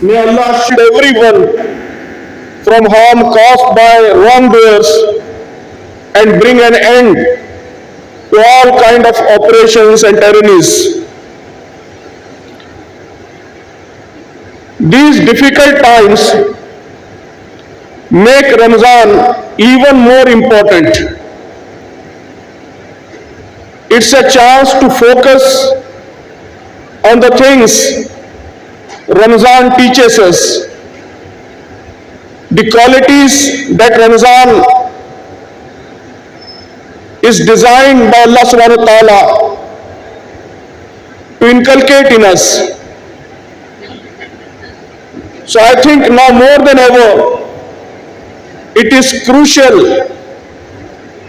May Allah shield everyone from harm caused by wrongdoers and bring an end to all kind of operations and tyrannies. These difficult times make Ramzan even more important. It's a chance to focus on the things Ramzan teaches us, the qualities that Ramzan is designed by Allah subhanahu wa ta'ala to inculcate in us. So I think now more than ever, it is crucial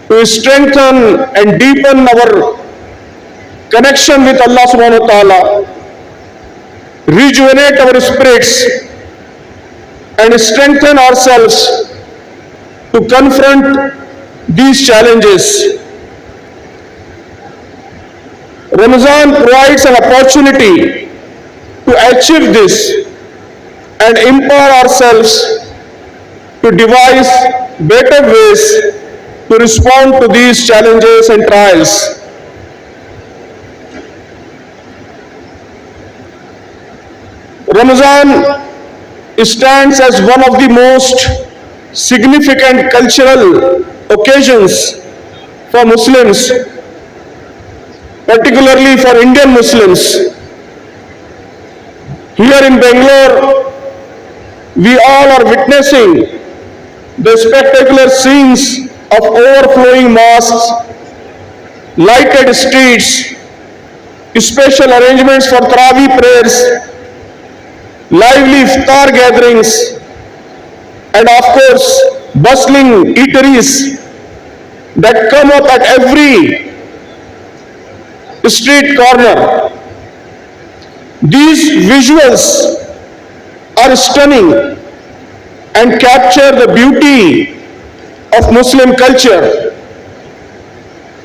to strengthen and deepen our connection with Allah subhanahu wa ta'ala, rejuvenate our spirits and strengthen ourselves to confront these challenges. Ramzan provides an opportunity to achieve this and empower ourselves to devise better ways to respond to these challenges and trials. Ramzan stands as one of the most significant cultural occasions for Muslims, particularly for Indian Muslims. Here in Bengaluru, we all are witnessing the spectacular scenes of overflowing mosques, lighted streets, special arrangements for Tarawih prayers, lively iftar gatherings, and of course, bustling eateries that come up at every street corner. These visuals are stunning and capture the beauty of Muslim culture.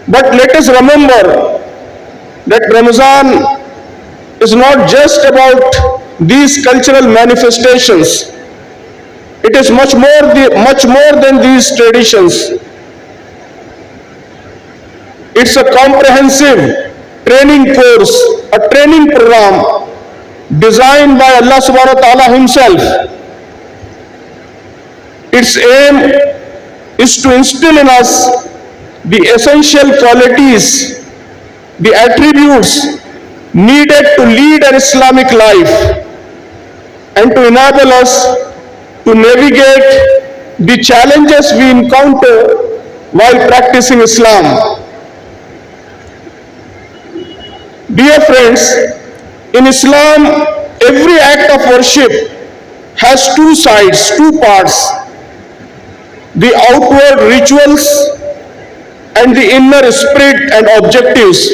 But let us remember that Ramzan is not just about these cultural manifestations. It is much more than these traditions. It's a comprehensive training course, a training program designed by Allah subhanahu wa ta'ala himself. Its aim is to instill in us the essential qualities, the attributes needed to lead an Islamic life and to enable us to navigate the challenges we encounter while practicing Islam. Dear friends, in Islam, every act of worship has two sides, two parts: the outward rituals and the inner spirit and objectives.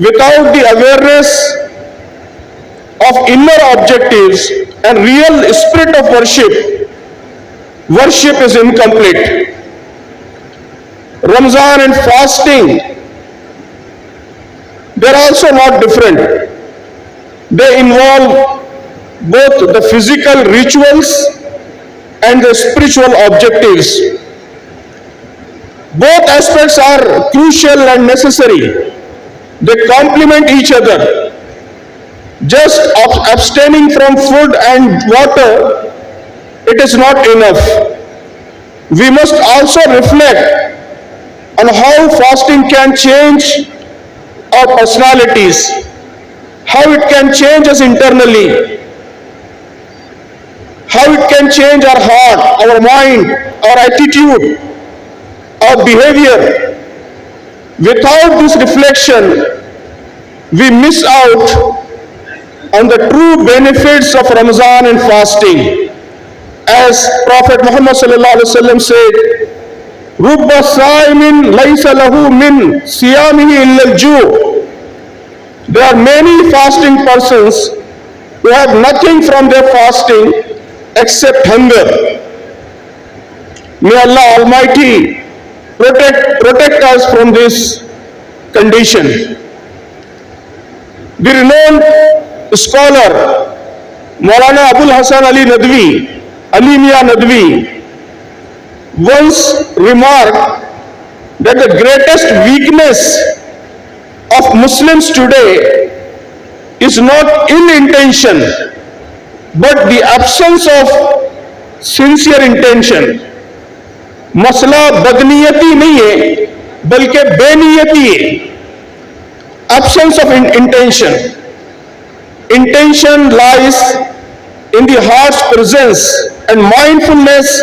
Without the awareness of inner objectives and real spirit of worship, worship is incomplete. Ramzan and fasting, they're also not different. They involve both the physical rituals and the spiritual objectives. Both aspects are crucial and necessary. They complement each other. Just abstaining from food and water, it is not enough. We must also reflect on how fasting can change our personalities, how it can change us internally, how it can change our heart, our mind, our attitude, our behavior. Without this reflection, we miss out on the true benefits of Ramzan and fasting. As Prophet Muhammad sallallahu alaihi wasallam said, "Rubba sa'imin laysa lahu min siyamihi illa al-ju'." There are many fasting persons who have nothing from their fasting except hunger. May Allah Almighty protect us from this condition. The renowned scholar Maulana Abul Hasan Ali Nadwi, Ali Mia Nadwi, once remarked that the greatest weakness of Muslims today is not ill intention, but the absence of sincere intention. मसला बदनीयती नहीं है बल्कि बेनीयती है. Absence of intention. Intention lies in the heart's presence and mindfulness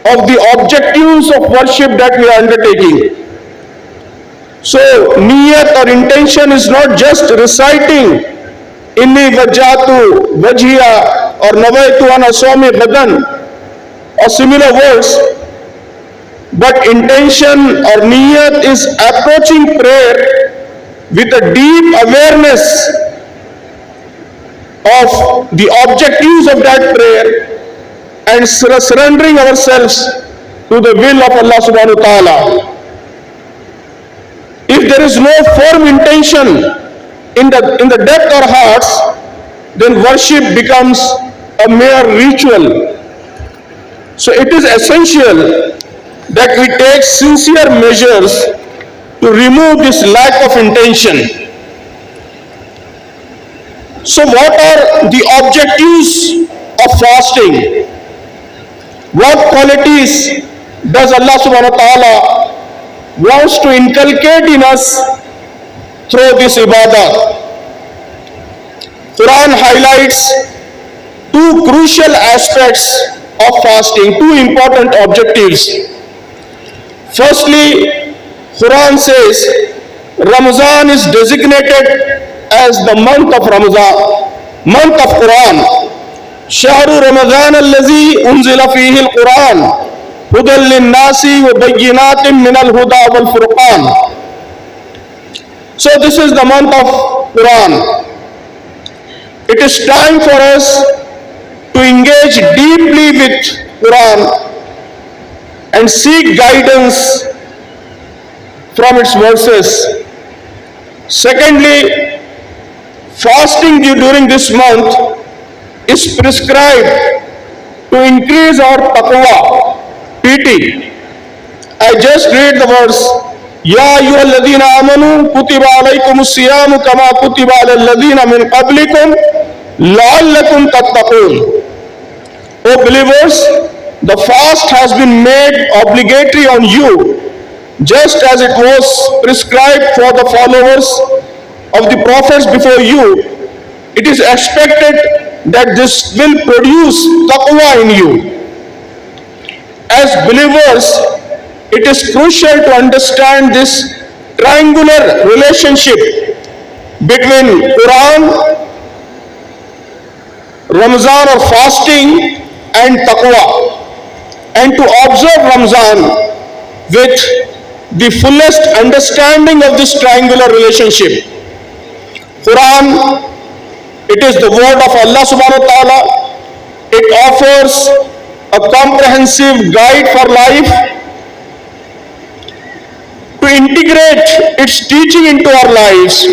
of the objectives of worship that we are undertaking. So, niyat or intention is not just reciting inni wajjatu wajhiya or nawaitu an aswami ghadan or similar words, but intention or niyat is approaching prayer with a deep awareness of the objectives of that prayer and surrendering ourselves to the will of Allah subhanahu wa ta'ala. If there is no firm intention in the depth of our hearts, then worship becomes a mere ritual. So it is essential that we take sincere measures to remove this lack of intention. So what are the objectives of fasting? What qualities does Allah subhanahu wa ta'ala wants to inculcate in us through this ibadah? Quran highlights two crucial aspects of fasting, two important objectives. Firstly, Quran says Ramzan is designated as the month of Ramzan, month of Quran. Shahru Ramazan allazi unzila fihi al-Quran hudan lin-nasi wa bayyinatin min al-huda wal furqan. So this is the month of Quran. It is time for us to engage deeply with Quran and seek guidance from its verses. Secondly, fasting during this month is prescribed to increase our taqwa, piety. I just read the verse, Ya ayyuhalladhina amanu kutiba alaykumus siyamu kama kutiba alal ladhina min qablikum la'allakum tattaqun. O believers, the fast has been made obligatory on you, just as it was prescribed for the followers of the prophets before you. It is expected that this will produce taqwa in you. As believers, it is crucial to understand this triangular relationship between Quran, Ramzan or fasting, and taqwa, and to observe Ramzan with the fullest understanding of this triangular relationship. Quran, it is the word of Allah subhanahu wa ta'ala. It offers a comprehensive guide for life. To integrate its teaching into our lives,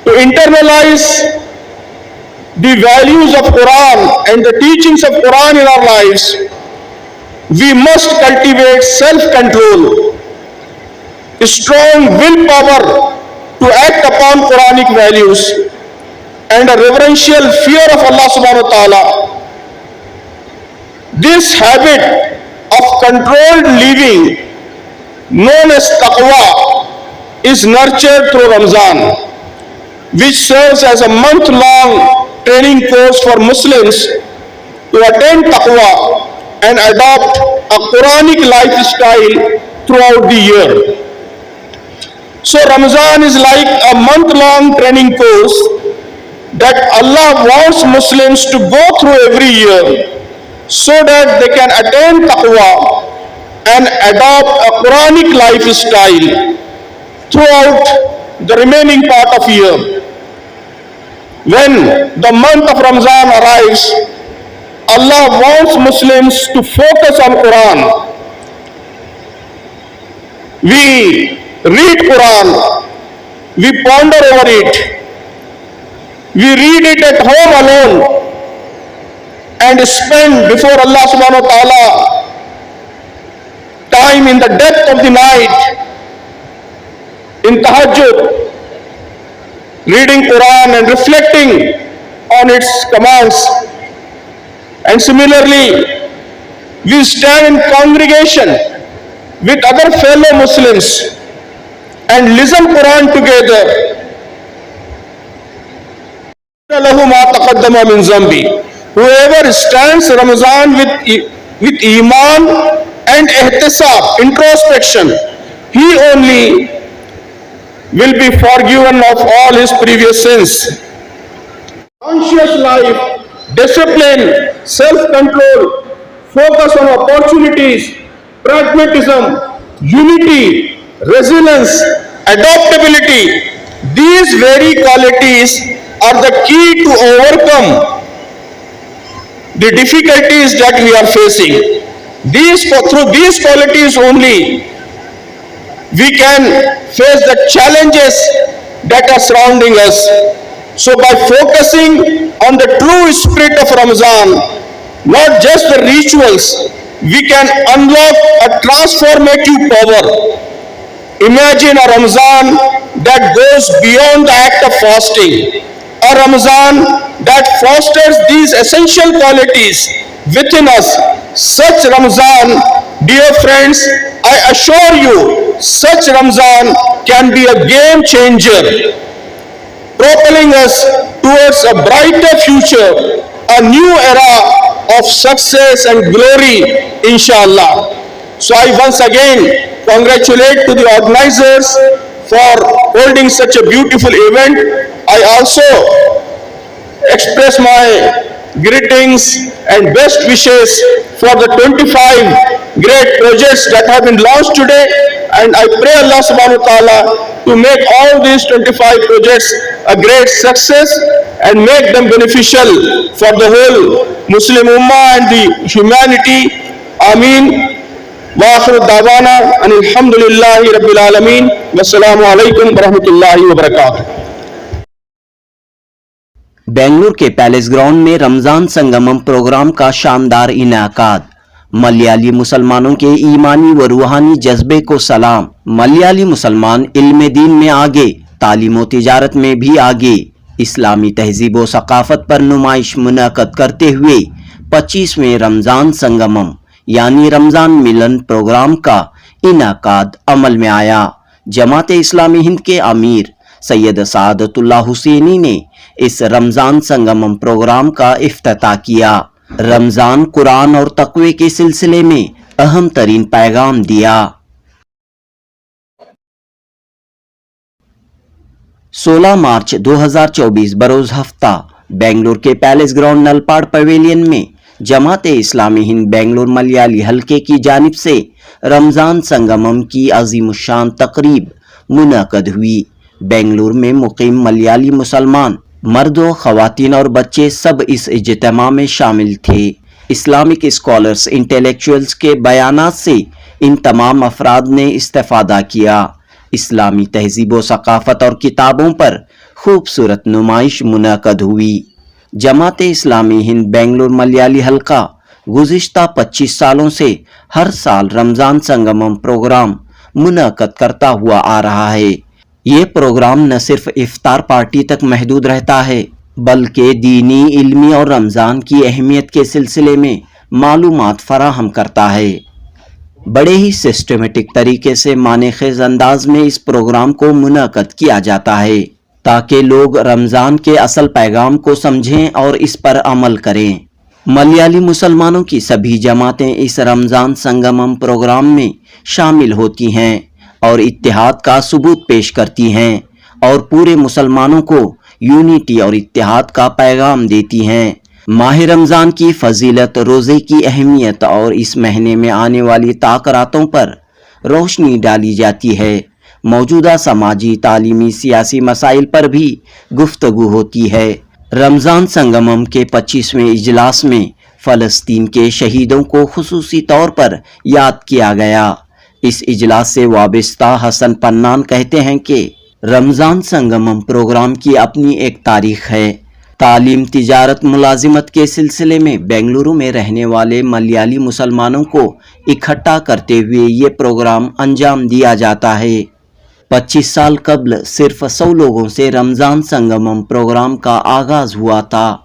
to internalize the values of Quran and the teachings of Quran in our lives, we must cultivate self-control, a strong willpower to act upon Quranic values, and a reverential fear of Allah subhanahu wa ta'ala. This habit of controlled living, known as taqwa, is nurtured through Ramzan, which serves as a month-long training course for Muslims to attain taqwa and adopt a Quranic lifestyle throughout the year. So Ramzan is like a month-long training course that Allah wants Muslims to go through every year so that they can attain taqwa and adopt a Quranic lifestyle throughout the remaining part of year. When the month of Ramzan arrives, Allah wants Muslims to focus on Quran. We read Quran, we ponder over it, We read it at home alone and spend before Allah subhanahu wa ta'ala time in the depth of the night, in tahajjud, reading Quran and reflecting on its commands. And similarly, we stand in congregation with other fellow Muslims and listen Quran together. Whoever stands Ramzan with iman and ihtisab, introspection, he only will be forgiven of all his previous sins. Conscious life, discipline, self-control, focus on opportunities, pragmatism, unity, resilience, adaptability. These very qualities are the key to overcome the difficulties that we are facing. Through these qualities only, we can face the challenges that are surrounding us. So by focusing on the true spirit of Ramzan, not just the rituals, we can unlock a transformative power. Imagine a Ramzan that goes beyond the act of fasting, a Ramzan that fosters these essential qualities within us. Such Ramzan, dear friends, I assure you, such Ramzan can be a game changer, propelling us towards a brighter future, a new era of success and glory, inshallah. So I once again congratulate to the organizers for holding such a beautiful event. I also express my greetings and best wishes for the 25 great projects that have been launched today, and I pray Allah subhanahu wa ta'ala to make all these 25 projects a great success and make them beneficial for the whole Muslim Ummah and the humanity. Ameen. Wa akhiru da'wana alhamdulillahi rabbil alameen. Wassalamu alaikum wa rahmatullahi wa barakatuh. Bengaluru के palace ground में Ramzan Sangamam programme का शानदार इनाकाद। मलयाली मुसलमानों के ईमानी व रूहानी जज्बे को सलाम। मलयाली मुसलमान इल्म दीन में आगे, तालीम व तिजारत में भी आगे। इस्लामी तहजीब व सकाफत पर नुमाइश मुनक़द करते हुए 25वें रमजान संगमम यानी रमजान मिलन प्रोग्राम का इनाकाद अमल में आया। जमात इस्लामी हिंद के अमीर सैयद सादतुल्ला हुसैनी ने इस रमजान संगमम प्रोग्राम का इफ्तिताह किया। रमजान कुरान और तक़वे के सिलसिले में अहम तरीन पैगाम दिया। 16 मार्च 2024 बरोज हफ्ता बेंगलुरु के पैलेस ग्राउंड नलपाड़ पवेलियन में जमात इस्लामी हिंद बेंगलुरु मलयाली हल्के की जानिब से रमजान संगमम की अजीमुशान तकरीब मुनक़द हुई। बेंगलुरु में मुकीम मलयाली मुसलमान मर्दों, ख़वातीन और बच्चे सब इस इज्तिमा में शामिल थे। इस्लामिक स्कॉलर्स, इंटेलेक्चुअल्स के बयानात से इन तमाम अफराद ने इस्तिफ़ादा किया। इस्लामी तहजीब व सकाफ़त और किताबों पर खूबसूरत नुमाइश मुनक़द हुई। जमात इस्लामी हिंद बेंगलुरु मलयाली हल्का गुज़िश्ता 25 सालों से हर साल रमज़ान संगमम प्रोग्राम मुनक़द करता हुआ आ रहा है। ये प्रोग्राम न सिर्फ इफ्तार पार्टी तक महदूद रहता है, बल्कि दीनी, इल्मी और रमज़ान की अहमियत के सिलसिले में मालूमात फराहम करता है। बड़े ही सिस्टमेटिक तरीके से मानेखेज़ अंदाज में इस प्रोग्राम को मुनक़द किया जाता है ताकि लोग रमज़ान के असल पैगाम को समझें और इस पर अमल करें। मलयाली मुसलमानों की सभी जमातें इस रमज़ान संगमम प्रोग्राम में शामिल होती हैं और इत्तेहाद का सबूत पेश करती हैं और पूरे मुसलमानों को यूनिटी और इत्तेहाद का पैगाम देती हैं। माह रमज़ान की फजीलत, रोज़े की अहमियत और इस महीने में आने वाली ताक़रातों पर रोशनी डाली जाती है। मौजूदा समाजी, तालीमी, सियासी मसाइल पर भी गुफ्तगू होती है। रमज़ान संगमम के 25वें इजलास में फ़लस्तीन के शहीदों को खुसूसी तौर पर याद किया गया। इस इजलास से वाबस्ता हसन पन्नान कहते हैं कि रमज़ान संगमम प्रोग्राम की अपनी एक तारीख है। تعلیم، تجارت، ملازمت کے سلسلے میں بنگلورو میں رہنے والے ملیالی مسلمانوں کو اکٹھا کرتے ہوئے یہ پروگرام انجام دیا جاتا ہے۔ 25 سال قبل صرف 100 لوگوں سے رمضان سنگمم پروگرام کا آغاز ہوا تھا۔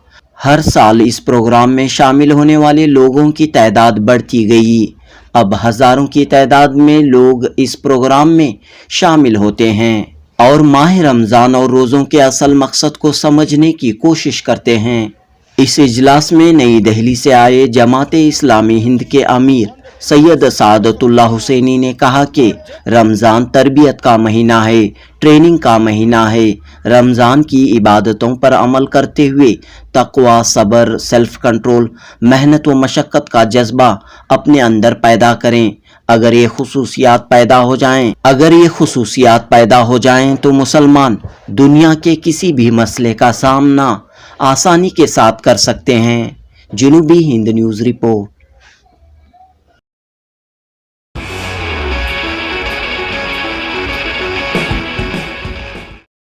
ہر سال اس پروگرام میں شامل ہونے والے لوگوں کی تعداد بڑھتی گئی۔ اب ہزاروں کی تعداد میں لوگ اس پروگرام میں شامل ہوتے ہیں اور ماہ رمضان اور روزوں کے اصل مقصد کو سمجھنے کی کوشش کرتے ہیں۔ اس اجلاس میں نئی دہلی سے آئے جماعت اسلامی ہند کے امیر سید سعادت حسینی نے کہا کہ رمضان تربیت کا مہینہ ہے، ٹریننگ کا مہینہ ہے۔ رمضان کی عبادتوں پر عمل کرتے ہوئے تقوی، صبر، سیلف کنٹرول، محنت و مشقت کا جذبہ اپنے اندر پیدا کریں۔ اگر یہ خصوصیات پیدا ہو جائیں تو مسلمان دنیا کے کسی بھی مسئلے کا سامنا آسانی کے ساتھ کر سکتے ہیں۔ جنوبی ہند نیوز رپورٹ۔